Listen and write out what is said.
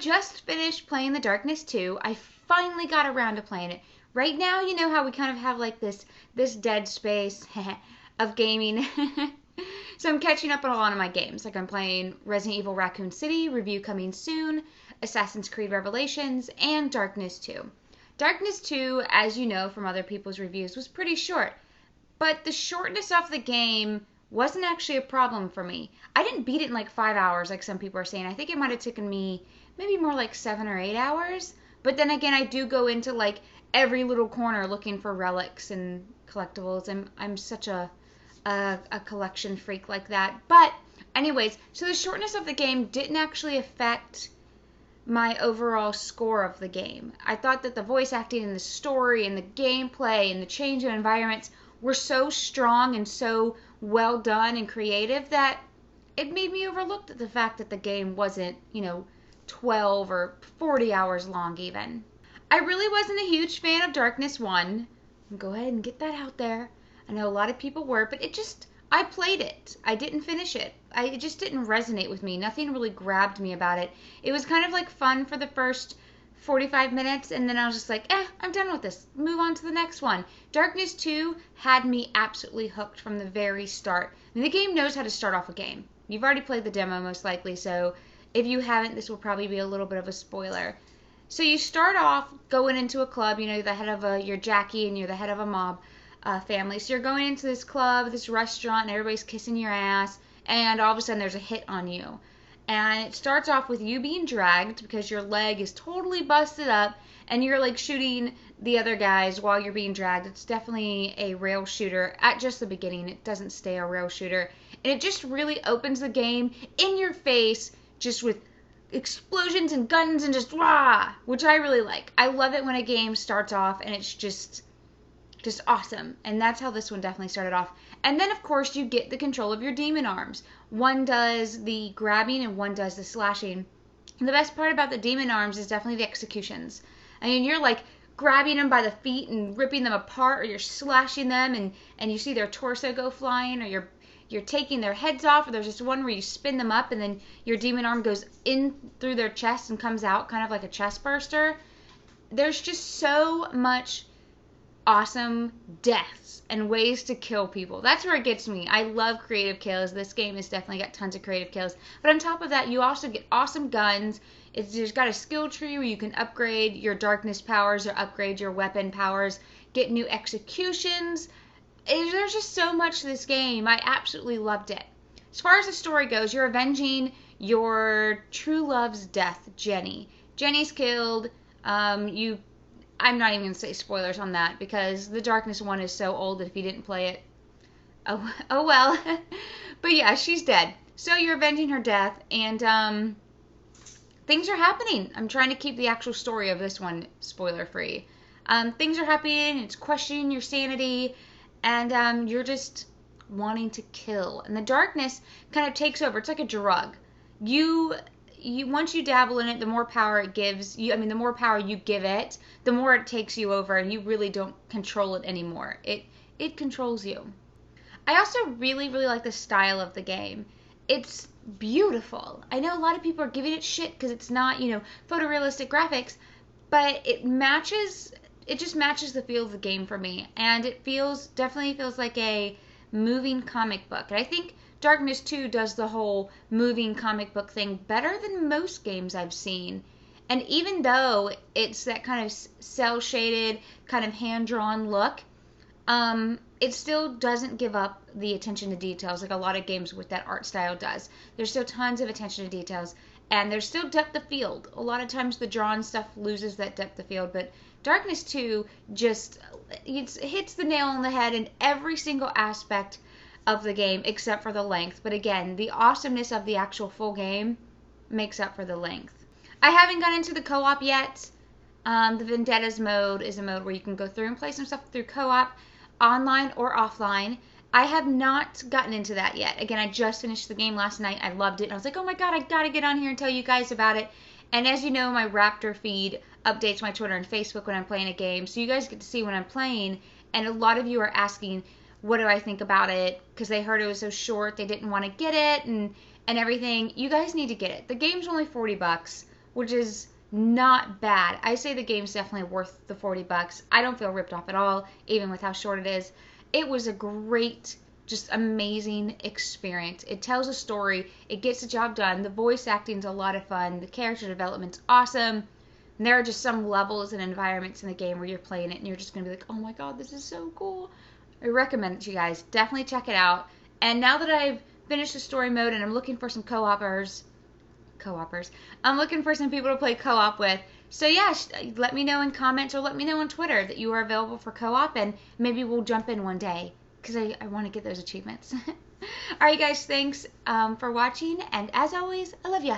just finished playing The Darkness 2. I finally got around to playing it. Right now, you know how we kind of have like this dead space of gaming. So I'm catching up on a lot of my games. Like I'm playing Resident Evil Raccoon City, review coming soon, Assassin's Creed Revelations, and Darkness 2. Darkness 2, as you know from other people's reviews, was pretty short. But the shortness of the game wasn't actually a problem for me. I didn't beat it in like 5 hours like some people are saying. I think it might have taken me maybe more like 7 or 8 hours. But then again, I do go into like every little corner looking for relics and collectibles. I'm such a collection freak like that. But anyways, so the shortness of the game didn't actually affect my overall score of the game. I thought that the voice acting and the story and the gameplay and the change of environments were so strong and so well done and creative that it made me overlook the fact that the game wasn't, 12 or 40 hours long even. I really wasn't a huge fan of Darkness 1. Go ahead and get that out there. I know a lot of people were, but I played it. I didn't finish it. It just didn't resonate with me. Nothing really grabbed me about it. It was kind of like fun for the first 45 minutes, and then I was just like, I'm done with this. Move on to the next one. Darkness 2 had me absolutely hooked from the very start. And the game knows how to start off a game. You've already played the demo most likely, so if you haven't, this will probably be a little bit of a spoiler. So you start off going into a club, you're the head of you're Jackie and you're the head of a mob family. So you're going into this club, this restaurant, and everybody's kissing your ass, and all of a sudden there's a hit on you. And it starts off with you being dragged because your leg is totally busted up and you're like shooting the other guys while you're being dragged. It's definitely a rail shooter at just the beginning. It doesn't stay a rail shooter. And it just really opens the game in your face just with explosions and guns and just rah, which I really like. I love it when a game starts off and it's just awesome. And that's how this one definitely started off. And then, of course, you get the control of your demon arms. One does the grabbing and one does the slashing. And the best part about the demon arms is definitely the executions. I mean, you're like grabbing them by the feet and ripping them apart, or you're slashing them and you see their torso go flying, or you're taking their heads off, or there's just one where you spin them up and then your demon arm goes in through their chest and comes out kind of like a chest burster. There's just so much awesome deaths and ways to kill people. That's where it gets me. I love creative kills. This game has definitely got tons of creative kills. But on top of that, you also get awesome guns. There's got a skill tree where you can upgrade your darkness powers or upgrade your weapon powers, get new executions. There's just so much to this game. I absolutely loved it. As far as the story goes, you're avenging your true love's death, Jenny. Jenny's killed. I'm not even going to say spoilers on that because the Darkness 1 is so old that if you didn't play it, oh well. But yeah, she's dead. So you're avenging her death, and things are happening. I'm trying to keep the actual story of this one spoiler free. Things are happening, it's questioning your sanity, and you're just wanting to kill. And the darkness kind of takes over. It's like a drug. Once you dabble in it, the more power it gives you. I mean, the more power you give it, the more it takes you over, and you really don't control it anymore. It controls you. I also really, really like the style of the game. It's beautiful. I know a lot of people are giving it shit because it's not, photorealistic graphics, but it just matches the feel of the game for me, and it definitely feels like a moving comic book. And I think Darkness 2 does the whole moving comic book thing better than most games I've seen. And even though it's that kind of cel-shaded, kind of hand-drawn look, it still doesn't give up the attention to details like a lot of games with that art style does. There's still tons of attention to details, and there's still depth of field. A lot of times the drawn stuff loses that depth of field, but Darkness 2 just hits the nail on the head in every single aspect of the game except for the length. But again, the awesomeness of the actual full game makes up for the length. I haven't gone into the co-op yet. The Vendettas mode is a mode where you can go through and play some stuff through co-op, online or offline. I have not gotten into that yet. Again, I just finished the game last night. I loved it. And I was like, oh my god, I gotta get on here and tell you guys about it. And as you know, my Raptor feed updates my Twitter and Facebook when I'm playing a game. So you guys get to see when I'm playing. And a lot of you are asking, what do I think about it? Because they heard it was so short, they didn't want to get it and everything. You guys need to get it. The game's only $40. which is not bad. I say the game's definitely worth the $40. I don't feel ripped off at all, even with how short it is. It was a great, just amazing experience. It tells a story, it gets the job done, the voice acting's a lot of fun, the character development's awesome. And there are just some levels and environments in the game where you're playing it and you're just going to be like, oh my god, this is so cool. I recommend it to you guys. Definitely check it out. And now that I've finished the story mode and I'm looking for some co-opers, I'm looking for some people to play co-op with. So yeah, let me know in comments or let me know on Twitter that you are available for co-op, and maybe we'll jump in one day because I want to get those achievements. Alright guys, thanks for watching, and as always, I love ya.